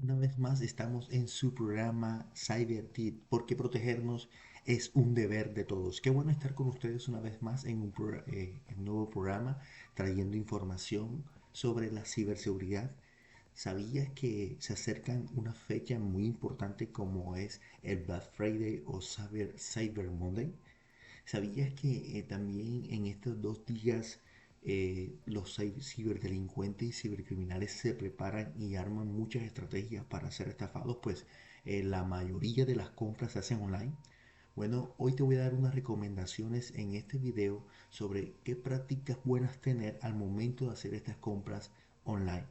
una vez más estamos en su programa Cyber Tip, porque protegernos es un deber de todos. Qué bueno estar con ustedes una vez más en un nuevo programa trayendo información sobre la ciberseguridad. ¿Sabías que se acercan una fecha muy importante como es el Black Friday o Cyber Monday? ¿Sabías que también en estos 2 días los ciberdelincuentes y cibercriminales se preparan y arman muchas estrategias para ser estafados? Pues la mayoría de las compras se hacen online. Bueno, hoy te voy a dar unas recomendaciones en este video sobre qué prácticas buenas tener al momento de hacer estas compras online,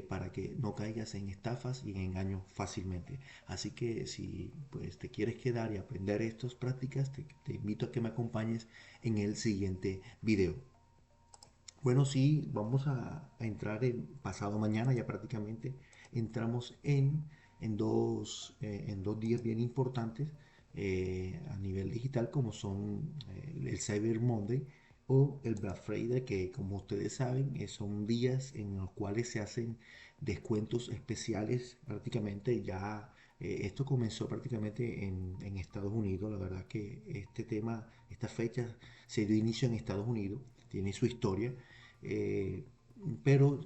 para que no caigas en estafas y en engaños fácilmente. Así que si pues te quieres quedar y aprender estas prácticas, te invito a que me acompañes en el siguiente video. Bueno, sí, vamos a entrar en pasado mañana, ya prácticamente entramos en dos días bien importantes a nivel digital, como son el Cyber Monday o el Black Friday, que como ustedes saben son días en los cuales se hacen descuentos especiales prácticamente ya. Esto comenzó prácticamente en Estados Unidos. La verdad que este tema, esta fecha se dio inicio en Estados Unidos, tiene su historia, eh, pero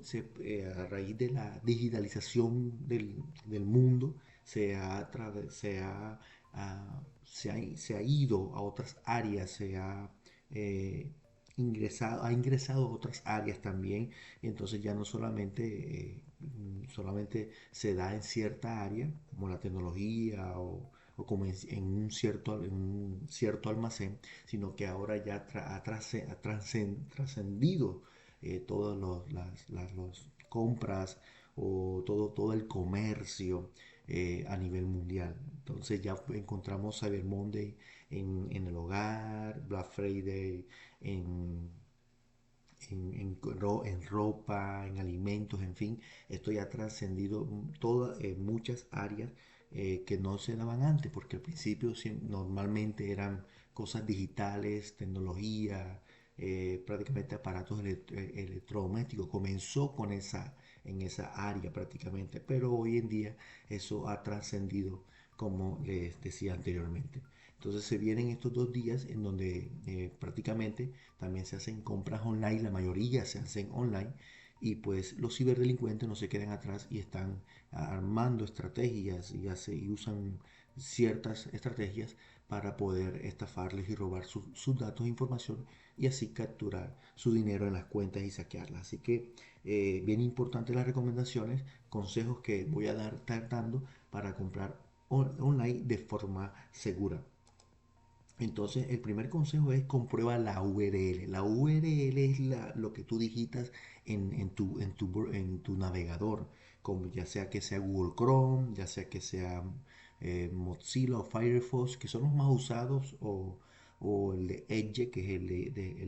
a raíz de la digitalización del mundo se ha ido a otras áreas, eh, ha ingresado a otras áreas también. Entonces ya no solamente se da en cierta área como la tecnología o como en un cierto almacén, sino que ahora ya trascendido todas las compras o todo el comercio a nivel mundial. Entonces ya encontramos Cyber Monday en el hogar, Black Friday en, en ropa, en alimentos, en fin. Esto ya ha trascendido muchas áreas que no se daban antes, porque al principio normalmente eran cosas digitales, tecnología, prácticamente aparatos electrodomésticos. Comenzó en esa área prácticamente, pero hoy en día eso ha trascendido, como les decía anteriormente. Entonces se vienen estos 2 días en donde prácticamente también se hacen compras online, la mayoría se hacen online, y pues los ciberdelincuentes no se quedan atrás y están armando estrategias y usan ciertas estrategias para poder estafarles y robar sus datos e información y así capturar su dinero en las cuentas y saquearlas. Así que bien importantes las recomendaciones, consejos que voy a estar dando para comprar online de forma segura. Entonces, el primer consejo es comprueba la URL. La URL es lo que tú digitas en tu navegador, como ya sea que sea Google Chrome, ya sea que sea Mozilla o Firefox, que son los más usados, o el de Edge, que es el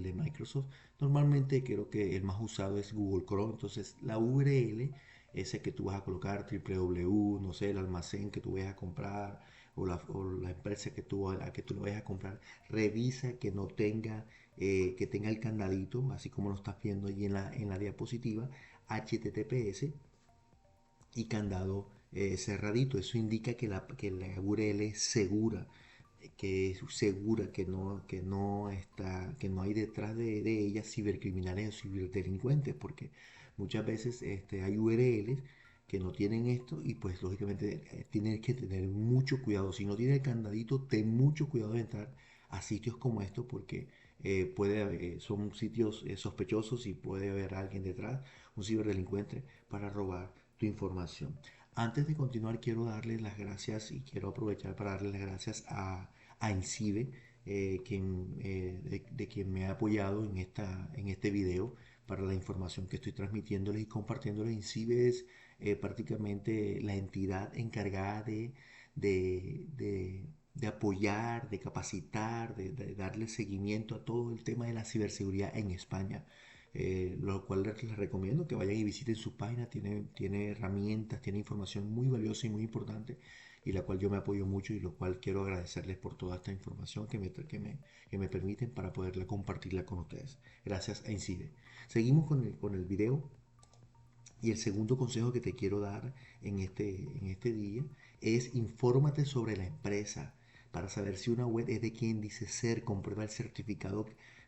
de Microsoft. Normalmente creo que el más usado es Google Chrome. Entonces, la URL, ese que tú vas a colocar, www, no sé, el almacén que tú vayas a comprar o la empresa a que tú lo vayas a comprar, revisa que no tenga, que tenga el candadito, así como lo estás viendo allí en la diapositiva, HTTPS y candado cerradito. Eso indica que la URL es segura, que no hay detrás de ella cibercriminales o ciberdelincuentes, porque muchas veces hay URLs que no tienen esto y pues lógicamente tienes que tener mucho cuidado. Si no tiene el candadito, ten mucho cuidado de entrar a sitios como estos, porque son sitios sospechosos y puede haber alguien detrás, un ciberdelincuente, para robar tu información. Antes de continuar, quiero darles las gracias y quiero aprovechar para darles las gracias a Incibe, de quien me ha apoyado en este video para la información que estoy transmitiéndoles y compartiéndoles. Incibe es prácticamente la entidad encargada de apoyar, de capacitar, de darle seguimiento a todo el tema de la ciberseguridad en España. Lo cual les recomiendo que vayan y visiten su página. Tiene herramientas, tiene información muy valiosa y muy importante, y la cual yo me apoyo mucho, y lo cual quiero agradecerles por toda esta información que me permiten para poderla compartirla con ustedes. Gracias a Incide. Seguimos con el video. Y el segundo consejo que te quiero dar en este día es infórmate sobre la empresa para saber si una web es de quien dice ser. Comprueba el certificado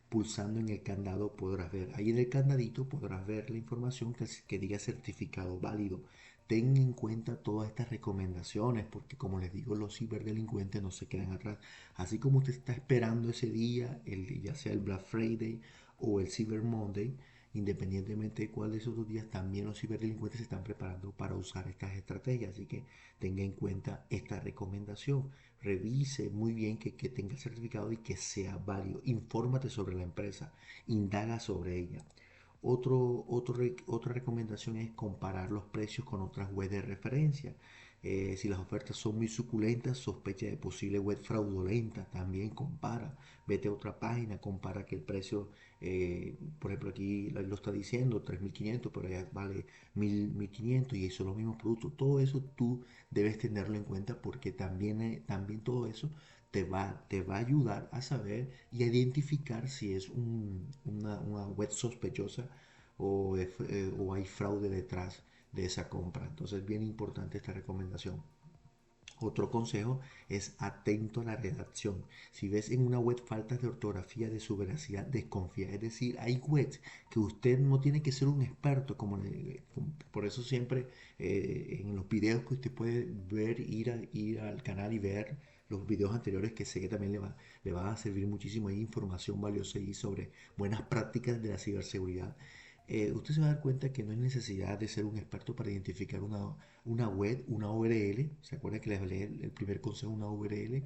pulsando en el candado podrás ver. Ahí en el candadito podrás ver la información que diga certificado válido. Ten en cuenta todas estas recomendaciones porque como les digo, los ciberdelincuentes no se quedan atrás. Así como usted está esperando ese día, ya sea el Black Friday o el Cyber Monday, independientemente de cuál de esos dos días, también los ciberdelincuentes se están preparando para usar estas estrategias. Así que tenga en cuenta esta recomendación. Revise muy bien que tenga el certificado y que sea válido. Infórmate sobre la empresa. Indaga sobre ella. Otra recomendación es comparar los precios con otras webs de referencia. Si las ofertas son muy suculentas, sospecha de posible web fraudulenta. También compara. Vete a otra página, compara que el precio, por ejemplo, aquí lo está diciendo 3.500, pero allá vale 1.500 y son los mismos productos. Todo eso tú debes tenerlo en cuenta porque también todo eso te va a ayudar a saber y a identificar si es una web sospechosa o hay fraude detrás de esa compra. Entonces, bien importante esta recomendación. Otro consejo es atento a la redacción. Si ves en una web faltas de ortografía de su veracidad, desconfía. Es decir, hay webs que usted no tiene que ser un experto, por eso siempre en los videos que usted puede ver, ir al canal y ver los videos anteriores que sé que también le va a servir muchísimo. Hay información valiosa ahí sobre buenas prácticas de la ciberseguridad. Usted se va a dar cuenta que no hay necesidad de ser un experto para identificar una web, una URL. ¿Se acuerda que les hablé el primer consejo, una URL?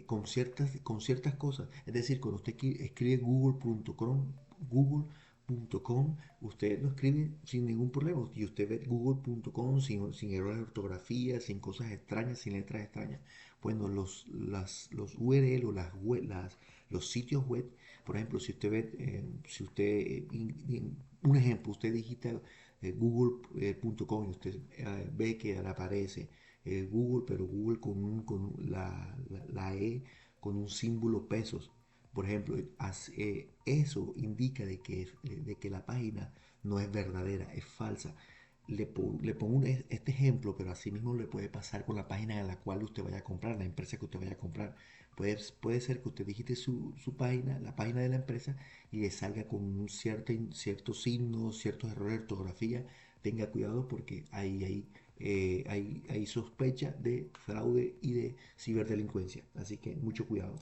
Con ciertas cosas. Es decir, cuando usted escribe google.com, usted lo escribe sin ningún problema. Y usted ve google.com sin errores de ortografía, sin cosas extrañas, sin letras extrañas. Bueno, los URL o los sitios web, por ejemplo, si usted ve, si usted, un ejemplo, usted digita google.com y usted ve que le aparece Google, pero Google con la E con un símbolo pesos. Por ejemplo, eso indica de que la página no es verdadera, es falsa. Le pongo este ejemplo, pero así mismo le puede pasar con la página en la cual usted vaya a comprar, la empresa que usted vaya a comprar. Puede ser que usted digite su página, la página de la empresa, y le salga con ciertos signos, ciertos errores de ortografía. Tenga cuidado porque hay sospecha de fraude y de ciberdelincuencia. Así que mucho cuidado.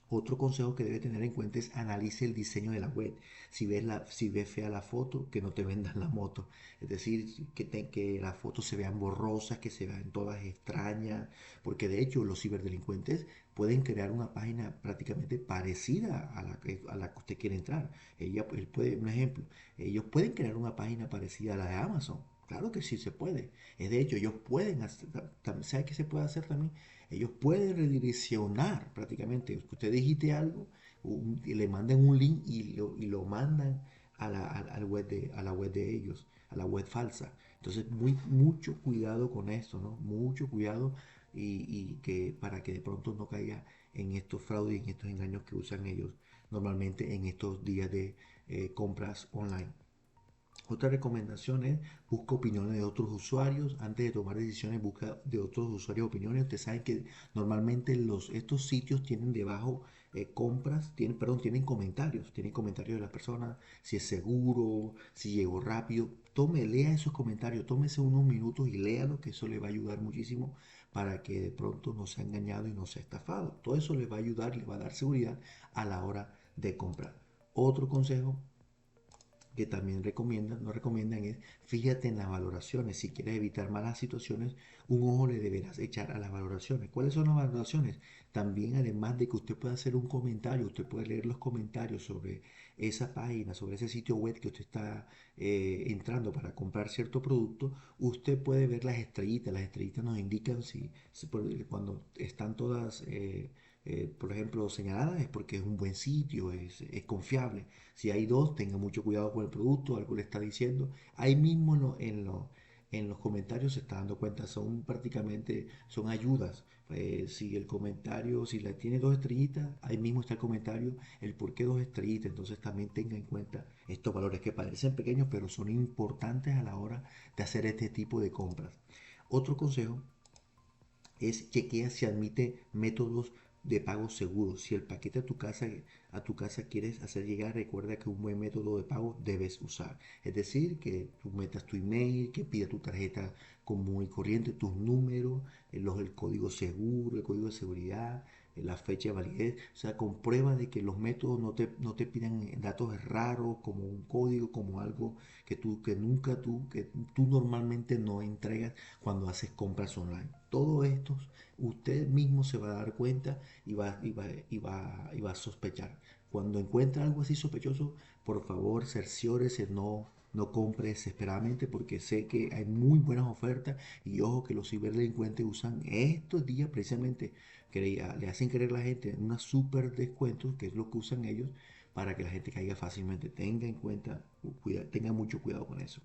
Otro consejo que debe tener en cuenta es analice el diseño de la web. Si ves fea la foto, que no te vendan la moto. Es decir, que las fotos se vean borrosas, que se vean todas extrañas. Porque de hecho los ciberdelincuentes pueden crear una página prácticamente parecida a la que usted quiere entrar. Un ejemplo, ellos pueden crear una página parecida a la de Amazon. Claro que sí se puede. De hecho, ellos pueden hacer, ¿sabe qué se puede hacer también? Ellos pueden redireccionar prácticamente. Usted digite algo y le mandan un link y lo mandan a la web de ellos, a la web falsa. Entonces, mucho cuidado con esto, ¿no? Mucho cuidado y que para que de pronto no caiga en estos fraudes y en estos engaños que usan ellos normalmente en estos días de compras online. Otra recomendación es busca opiniones de otros usuarios. Antes de tomar decisiones, busca de otros usuarios opiniones. Ustedes saben que normalmente estos sitios tienen debajo tienen comentarios. Tienen comentarios de las personas, si es seguro, si llegó rápido. Lea esos comentarios, tómese unos minutos y léalo, que eso le va a ayudar muchísimo para que de pronto no sea engañado y no sea estafado. Todo eso le va a ayudar, le va a dar seguridad a la hora de comprar. Otro consejo que también no recomiendan es fíjate en las valoraciones. Si quieres evitar malas situaciones, un ojo le deberás echar a las valoraciones. ¿Cuáles son las valoraciones? También, además de que usted pueda hacer un comentario, usted puede leer los comentarios sobre esa página, sobre ese sitio web que usted está entrando para comprar cierto producto. Usted puede ver las estrellitas. Las estrellitas nos indican cuando están todas por ejemplo, señaladas, es porque es un buen sitio, es confiable. Si hay dos, tenga mucho cuidado con el producto, algo le está diciendo. Ahí mismo en los comentarios se está dando cuenta, son prácticamente, son ayudas. Si el comentario, si la tiene 2 estrellitas, ahí mismo está el comentario, el por qué 2 estrellitas. Entonces también tenga en cuenta estos valores que parecen pequeños, pero son importantes a la hora de hacer este tipo de compras. Otro consejo es chequea si admite métodos de pago seguros. Si el paquete a tu casa quieres hacer llegar, recuerda que un buen método de pago debes usar. Es decir, que tú metas tu email, que pida tu tarjeta común y corriente, tus números, el código seguro, el código de seguridad, la fecha de validez. O sea, comprueba de que los métodos no te pidan datos raros, como un código, como algo que tú normalmente no entregas cuando haces compras online. Todo esto usted mismo se va a dar cuenta y va a sospechar. Cuando encuentra algo así sospechoso, por favor, cerciórese, no compre desesperadamente porque sé que hay muy buenas ofertas y ojo que los ciberdelincuentes usan estos días precisamente que le hacen creer a la gente unas super descuentos, que es lo que usan ellos para que la gente caiga fácilmente. Tenga en cuenta, tenga mucho cuidado con eso.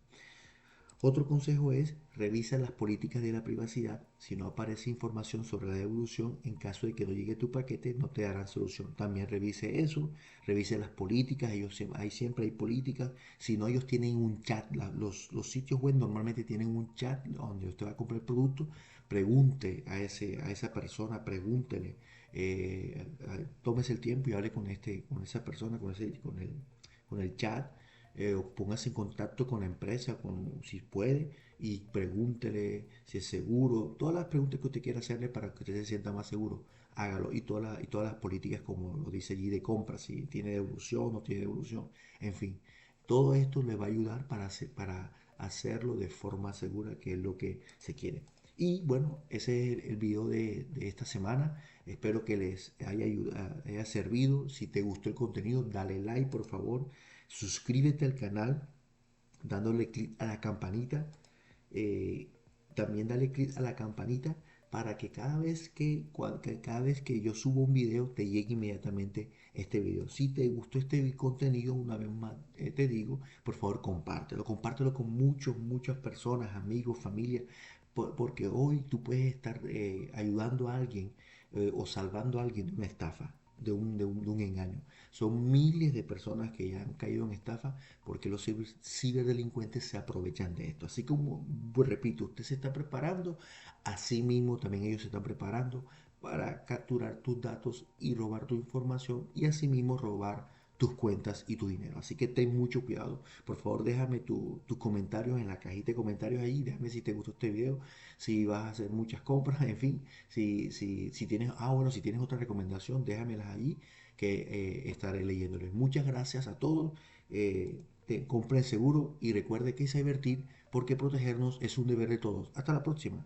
Otro consejo es revisa las políticas de la privacidad. Si no aparece información sobre la devolución, en caso de que no llegue tu paquete, no te darán solución. También revise eso, revise las políticas. Siempre hay políticas. Si no, ellos tienen un chat. Los sitios web normalmente tienen un chat donde usted va a comprar el producto. Pregunte a esa persona, pregúntele. Tómese el tiempo y hable con esa persona, con el chat, o póngase en contacto con la empresa, si puede, y pregúntele si es seguro. Todas las preguntas que usted quiera hacerle para que usted se sienta más seguro, hágalo. Y todas las políticas, como lo dice allí, de compra, si tiene devolución, no tiene devolución, en fin. Todo esto le va a ayudar para hacerlo de forma segura, que es lo que se quiere. Y bueno, ese es el video de esta semana. Espero que les haya servido. Si te gustó el contenido, dale like, por favor. Suscríbete al canal dándole clic a la campanita. eh, También dale clic a la campanita para que cada vez que yo subo un video te llegue inmediatamente este video. Si te gustó este contenido, una vez más te digo, por favor compártelo con muchas personas, amigos, familia, porque hoy tú puedes estar ayudando a alguien, o salvando a alguien de una estafa, de un engaño. Son miles de personas que ya han caído en estafa porque los ciberdelincuentes se aprovechan de esto. Así como, pues, repito, usted se está preparando, así mismo también ellos se están preparando para capturar tus datos y robar tu información y así mismo robar tus cuentas y tu dinero. Así que ten mucho cuidado. Por favor, déjame tus comentarios en la cajita de comentarios ahí. Déjame si te gustó este video, si vas a hacer muchas compras, en fin. Si tienes, bueno, si tienes otra recomendación, déjamelas allí que estaré leyéndoles. Muchas gracias a todos. Compren seguro y recuerde que es invertir porque protegernos es un deber de todos. Hasta la próxima.